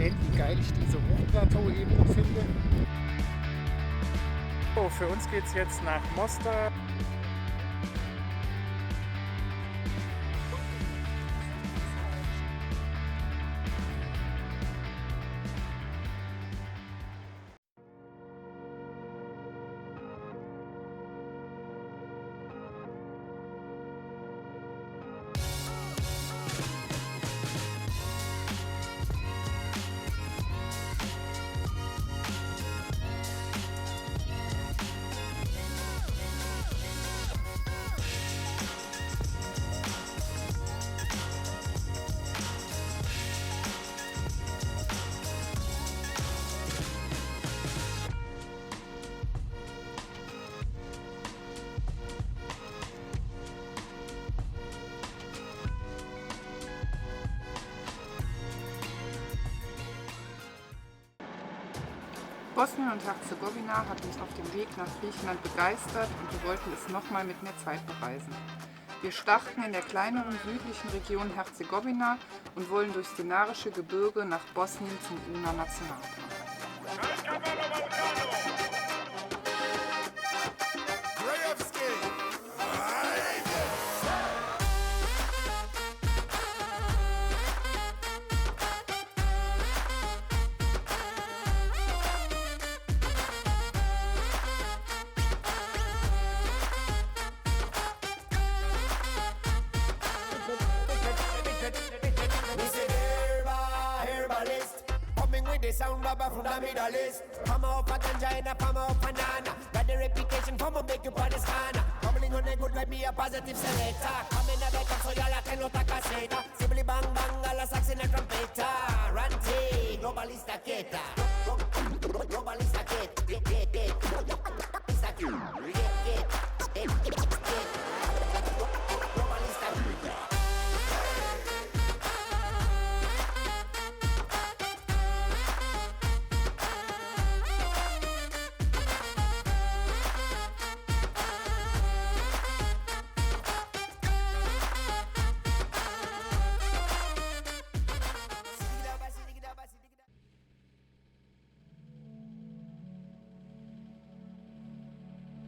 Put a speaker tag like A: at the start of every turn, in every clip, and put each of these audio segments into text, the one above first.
A: erzählen, wie geil ich diese Hochplateauebene finde. So, für uns geht es jetzt nach Mostar.
B: Bosnien und Herzegowina hat uns auf dem Weg nach Griechenland begeistert und wir wollten es nochmal mit mehr Zeit bereisen. Wir starten in der kleineren südlichen Region Herzegowina und wollen durchs Dinarische Gebirge nach Bosnien zum Una-Nationalpark.
C: The sound baba from the Middle East. Come up a ganja and a palm up banana. Got the reputation for my make you on this corner. Bubbling on the good like me a positive selector. Come in a better so y'all a ten nota caseta. Simply bang bang a la sax in a trompeta. Ranty, globalista quieta. Globalista quieta. Globalista quieta.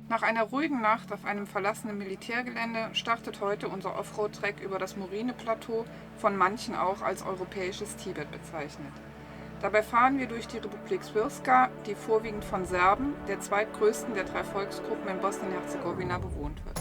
B: Nach einer ruhigen Nacht auf einem verlassenen Militärgelände startet heute unser Offroad-Trek über das Morine-Plateau, von manchen auch als europäisches Tibet bezeichnet. Dabei fahren wir durch die Republik Srpska, die vorwiegend von Serben, der zweitgrößten der 3 Volksgruppen in Bosnien-Herzegowina, bewohnt wird.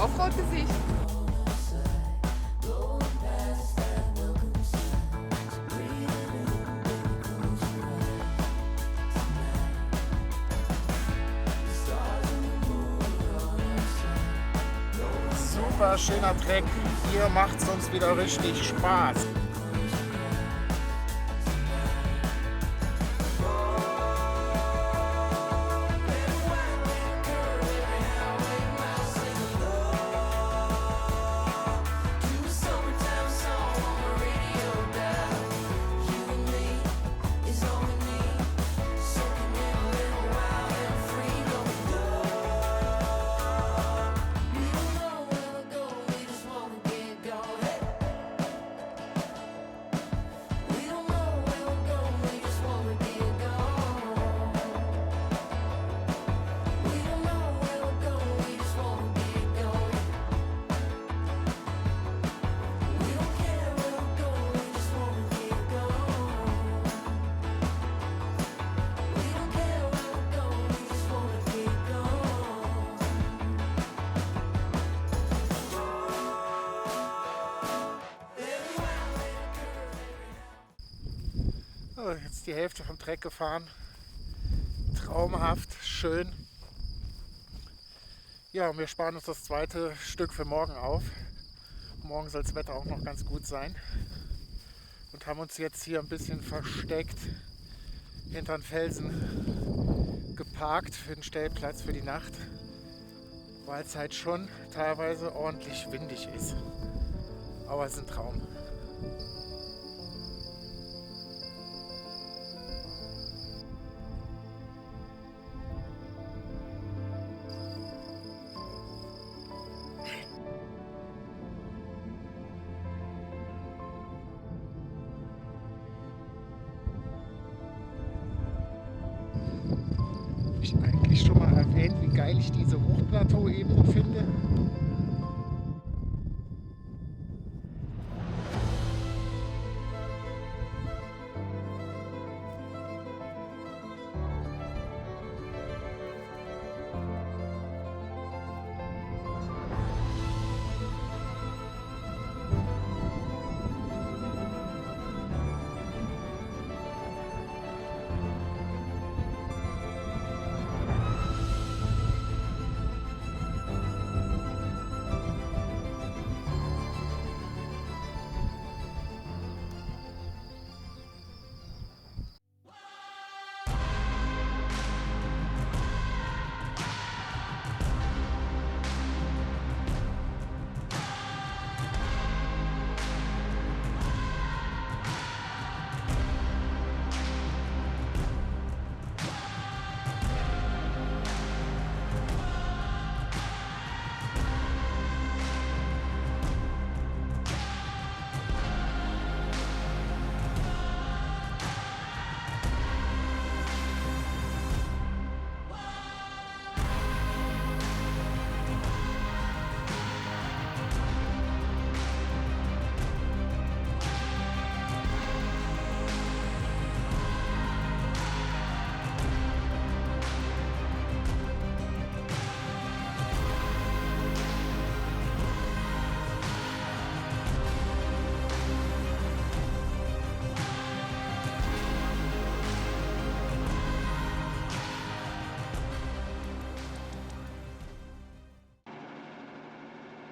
B: Offroad-Gesicht.
A: Super schöner Trek. Hier macht es uns wieder richtig Spaß. jetzt die Hälfte vom Trek gefahren. Traumhaft, schön. Ja, und wir sparen uns das zweite Stück für morgen auf. Morgen soll das Wetter auch noch ganz gut sein. Und haben uns jetzt hier ein bisschen versteckt hinter den Felsen geparkt für den Stellplatz für die Nacht, weil es halt schon teilweise ordentlich windig ist. Aber es ist ein Traum. Habe ich eigentlich schon mal erwähnt, wie geil ich diese Hochplateauebene finde?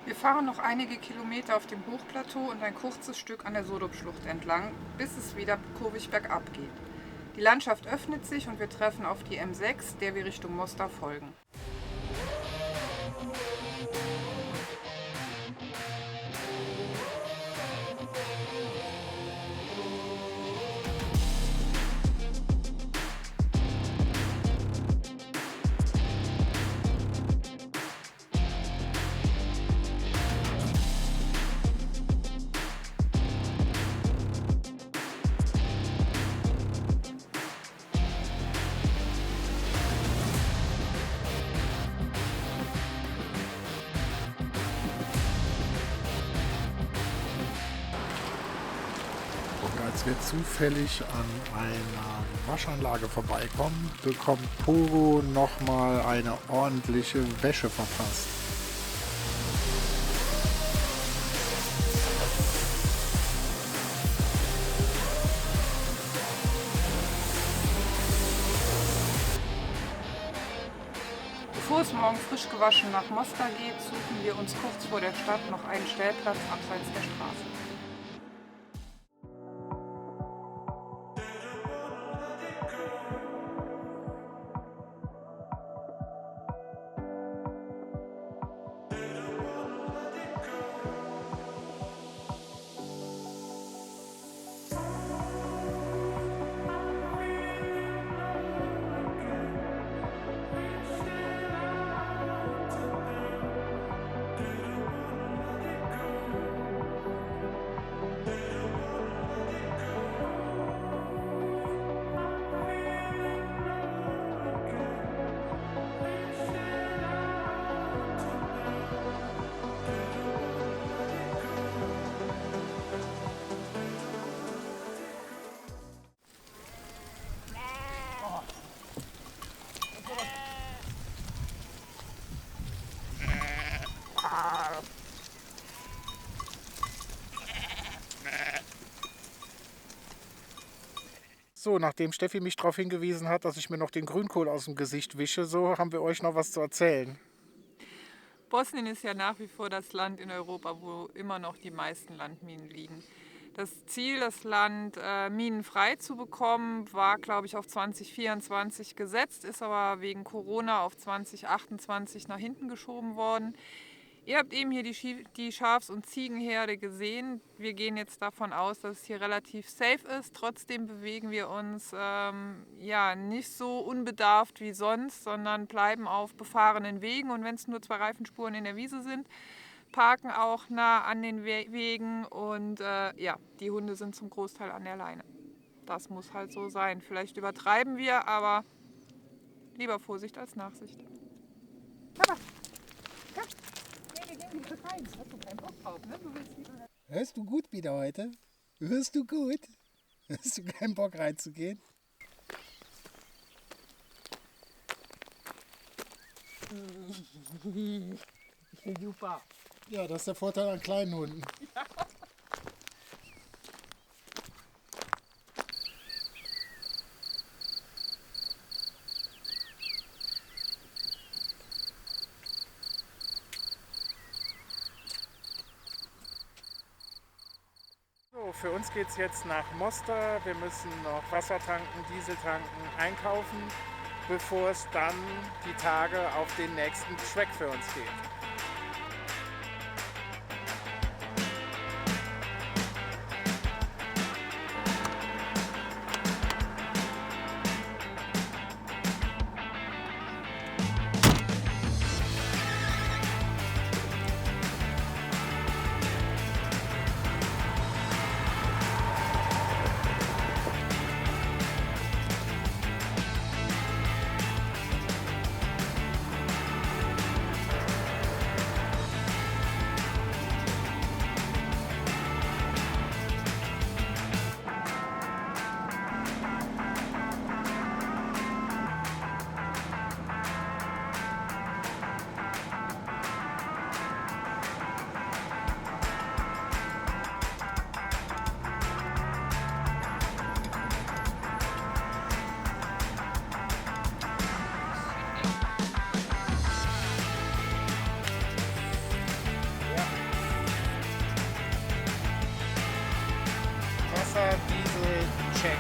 B: Wir fahren noch einige Kilometer auf dem Hochplateau und ein kurzes Stück an der Sodop-Schlucht entlang, bis es wieder kurvig bergab geht. Die Landschaft öffnet sich und wir treffen auf die M6, der wir Richtung Mostar folgen.
A: Als wir zufällig an einer Waschanlage vorbeikommen, bekommt Pogo nochmal eine ordentliche Wäsche verpasst.
B: Bevor es morgen frisch gewaschen nach Mostar geht, suchen wir uns kurz vor der Stadt noch einen Stellplatz abseits der Straße.
A: So, nachdem Steffi mich darauf hingewiesen hat, dass ich mir noch den Grünkohl aus dem Gesicht wische, so haben wir euch noch was zu erzählen.
B: Bosnien ist ja nach wie vor das Land in Europa, wo immer noch die meisten Landminen liegen. Das Ziel, das Land minenfrei zu bekommen, war, glaube ich, auf 2024 gesetzt, ist aber wegen Corona auf 2028 nach hinten geschoben worden. Ihr habt eben hier die Schafs- und Ziegenherde gesehen. Wir gehen jetzt davon aus, dass es hier relativ safe ist. Trotzdem bewegen wir uns nicht so unbedarft wie sonst, sondern bleiben auf befahrenen Wegen. Und wenn es nur 2 Reifenspuren in der Wiese sind, parken auch nah an den Wegen. Und die Hunde sind zum Großteil an der Leine. Das muss halt so sein. Vielleicht übertreiben wir, aber lieber Vorsicht als Nachsicht.
A: Hörst du gut wieder heute? Hörst du gut? Hast du keinen Bock reinzugehen?
D: Super.
A: Ja, das ist der Vorteil an kleinen Hunden. So, für uns geht es jetzt nach Mostar. Wir müssen noch Wasser tanken, Diesel tanken, einkaufen, bevor es dann die Tage auf den nächsten Track für uns geht. Wasser, Diesel, check.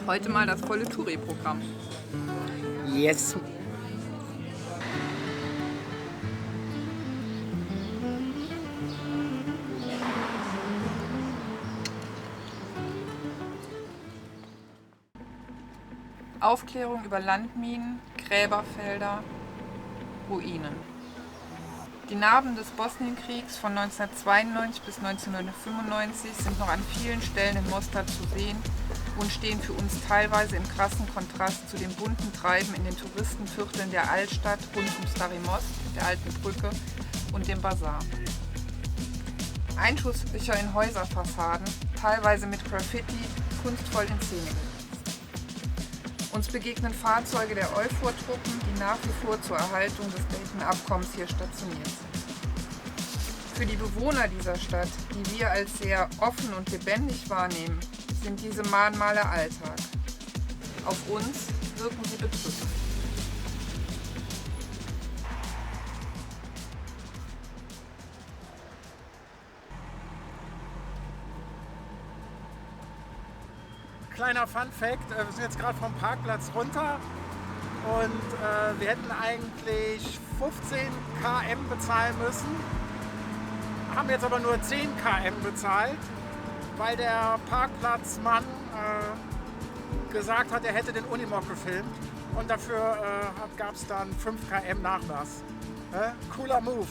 B: Heute mal das volle Touri-Programm.
A: Yes.
B: Aufklärung über Landminen, Gräberfelder, Ruinen. Die Narben des Bosnienkriegs von 1992 bis 1995 sind noch an vielen Stellen in Mostar zu sehen und stehen für uns teilweise im krassen Kontrast zu dem bunten Treiben in den Touristenvierteln der Altstadt rund um Stari Most, der alten Brücke und dem Bazar. Einschusslöcher in Häuserfassaden, teilweise mit Graffiti, kunstvoll in Szene gesetzt. Uns begegnen Fahrzeuge der EUFOR-Truppen, die nach wie vor zur Erhaltung des Dayton-Abkommens hier stationiert sind. Für die Bewohner dieser Stadt, die wir als sehr offen und lebendig wahrnehmen, sind diese Mahnmale Alltag. Auf uns wirken sie bedrückend.
A: Kleiner Fun-Fact, wir sind jetzt gerade vom Parkplatz runter und wir hätten eigentlich 15 km bezahlen müssen. haben jetzt aber nur 10 km bezahlt, weil der Parkplatzmann gesagt hat, er hätte den Unimog gefilmt und dafür gab es dann 5 km Nachlass. Cooler Move.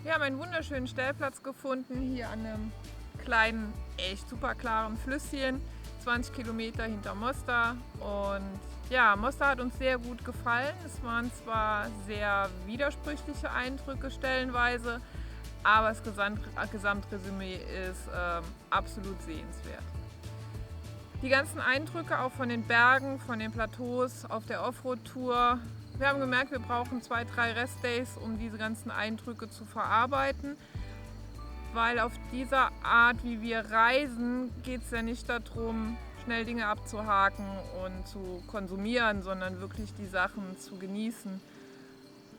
B: Wir haben einen wunderschönen Stellplatz gefunden, hier an einem kleinen, echt super klaren Flüsschen, 20 Kilometer hinter Mostar. Und ja, Mostar hat uns sehr gut gefallen. Es waren zwar sehr widersprüchliche Eindrücke stellenweise, aber das Gesamtresümee ist absolut sehenswert. Die ganzen Eindrücke auch von den Bergen, von den Plateaus auf der Offroad-Tour. Wir haben gemerkt, wir brauchen 2, 3 Restdays, um diese ganzen Eindrücke zu verarbeiten, weil auf dieser Art, wie wir reisen, geht es ja nicht darum, schnell Dinge abzuhaken und zu konsumieren, sondern wirklich die Sachen zu genießen.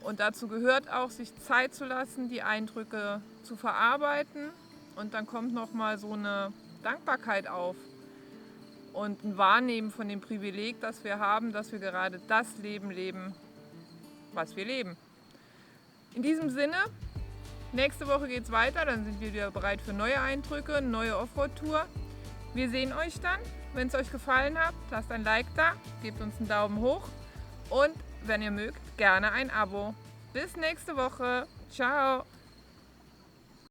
B: Und dazu gehört auch, sich Zeit zu lassen, die Eindrücke zu verarbeiten, und dann kommt noch mal so eine Dankbarkeit auf und ein Wahrnehmen von dem Privileg, das wir haben, dass wir gerade das Leben leben, was wir leben. In diesem Sinne, nächste Woche geht es weiter, dann sind wir wieder bereit für neue Eindrücke, eine neue Offroad-Tour. Wir sehen euch dann. Wenn es euch gefallen hat, lasst ein Like da, gebt uns einen Daumen hoch und wenn ihr mögt, gerne ein Abo. Bis nächste Woche. Ciao!